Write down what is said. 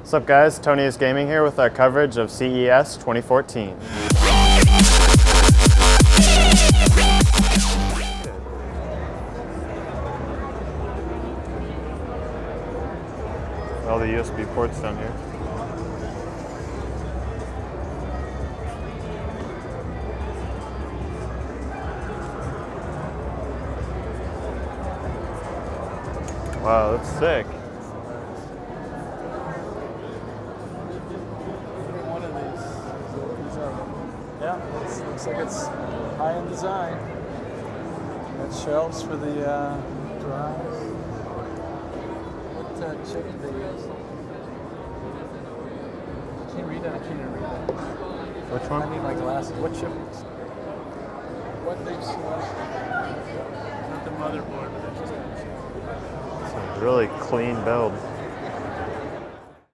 What's up guys, Tony is Gaming here with our coverage of CES 2014. All the USB ports down here. Wow, that's sick. One of these. Yeah, looks like it's high-end design. Got shelves for the drives. What chip they use? I can't read that. I can't even read that. Which one? I need my glasses. What chip? What they've selected? Not the motherboard, but it's just. It's a really clean build.